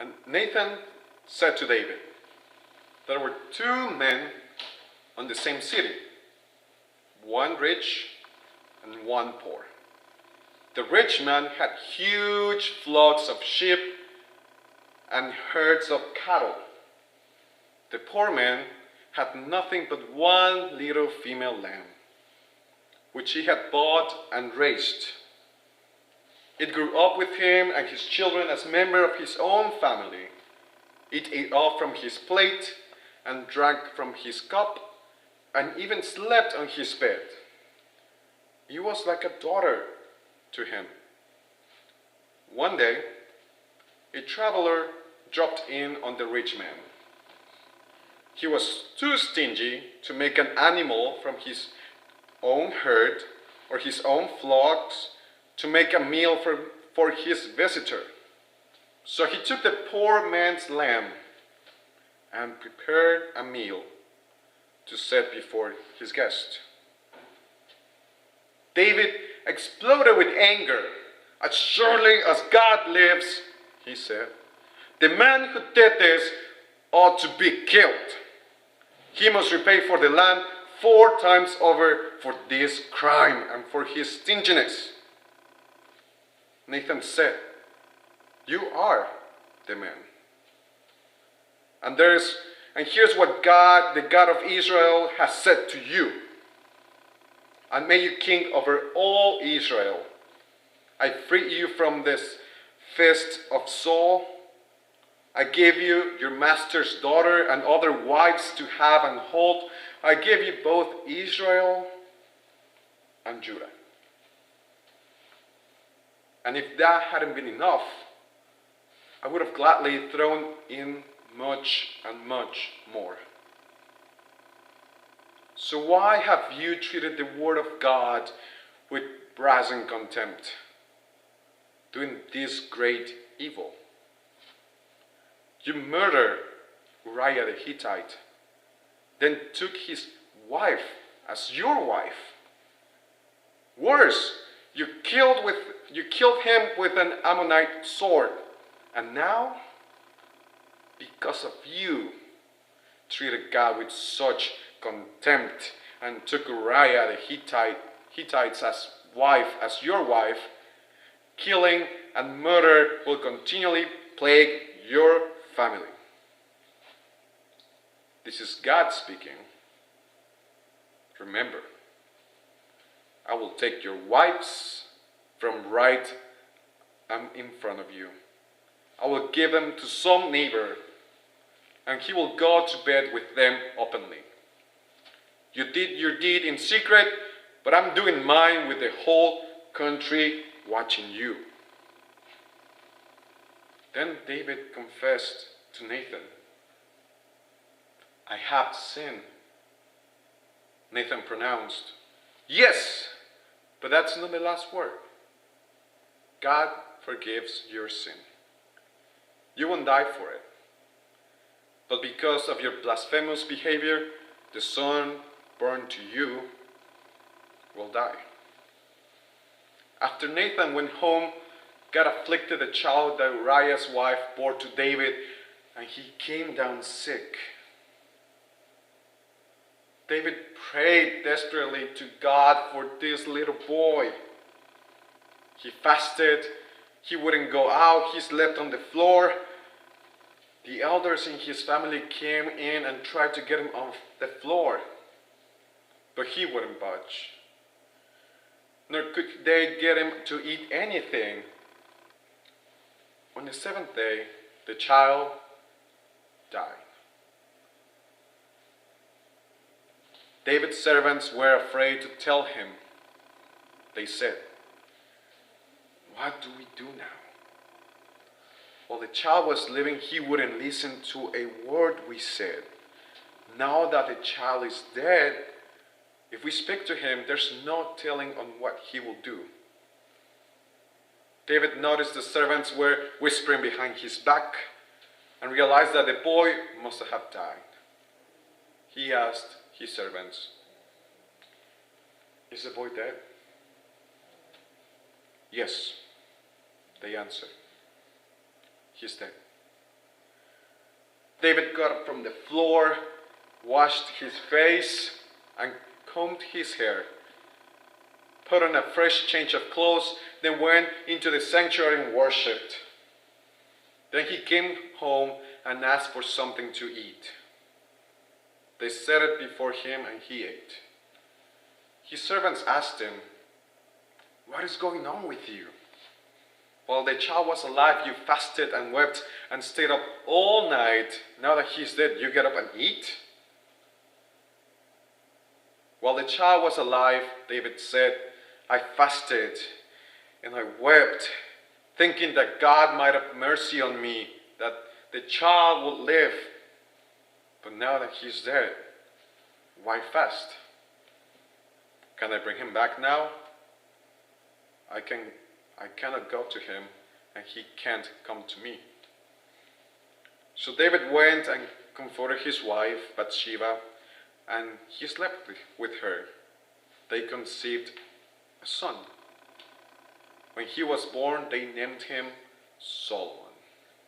And Nathan said to David, there were two men on the same city, one rich and one poor. The rich man had huge flocks of sheep and herds of cattle. The poor man had nothing but one little female lamb, which he had bought and raised. It grew up with him and his children as a member of his own family. It ate off from his plate and drank from his cup and even slept on his bed. It was like a daughter to him. One day, a traveler dropped in on the rich man. He was too stingy to make an animal from his own herd or his own flocks to make a meal for his visitor. So he took the poor man's lamb and prepared a meal to set before his guest. David exploded with anger. As surely as God lives, he said, the man who did this ought to be killed. He must repay for the lamb 4 times over for this crime and for his stinginess. Nathan said, you are the man. And here's what God, the God of Israel, has said to you. I made you king over all Israel. I freed you from this fist of Saul. I gave you your master's daughter and other wives to have and hold. I gave you both Israel and Judah. And if that hadn't been enough, I would have gladly thrown in much and much more. So why have you treated the word of God with brazen contempt, doing this great evil? You murdered Uriah the Hittite, then took his wife as your wife. Worse, you killed him with an Ammonite sword, and now, because of you, treated God with such contempt and took Uriah the Hittite as your wife. Killing and murder will continually plague your family. This is God speaking. Remember, I will take your wives from right in front of you. I will give them to some neighbor, and he will go to bed with them openly. You did your deed in secret, but I'm doing mine with the whole country watching you. Then David confessed to Nathan, I have sinned. Nathan pronounced, yes, but that's not the last word. God forgives your sin. You won't die for it. But because of your blasphemous behavior, the son born to you will die. After Nathan went home, God afflicted the child that Uriah's wife bore to David, and he came down sick. David prayed desperately to God for this little boy. He fasted. He wouldn't go out. He slept on the floor. The elders in his family came in and tried to get him off the floor, but he wouldn't budge. Nor could they get him to eat anything. On the 7th day, the child died. David's servants were afraid to tell him. They said, what do we do now? While the child was living, he wouldn't listen to a word we said. Now that the child is dead, if we speak to him, there's no telling on what he will do. David noticed the servants were whispering behind his back and realized that the boy must have died. He asked his servants, is the boy dead? Yes, they answered. He's dead. David got up from the floor, washed his face, and combed his hair, put on a fresh change of clothes, then went into the sanctuary and worshipped. Then he came home and asked for something to eat. They set it before him and he ate. His servants asked him, "What is going on with you? While the child was alive, you fasted and wept and stayed up all night. Now that he's dead, you get up and eat?" While the child was alive, David said, "I fasted and I wept, thinking that God might have mercy on me, that the child would live. But now that he's dead, why fast? Can I bring him back now? I cannot go to him, and he can't come to me." So David went and comforted his wife Bathsheba, and he slept with her. They conceived a son. When he was born, they named him Solomon.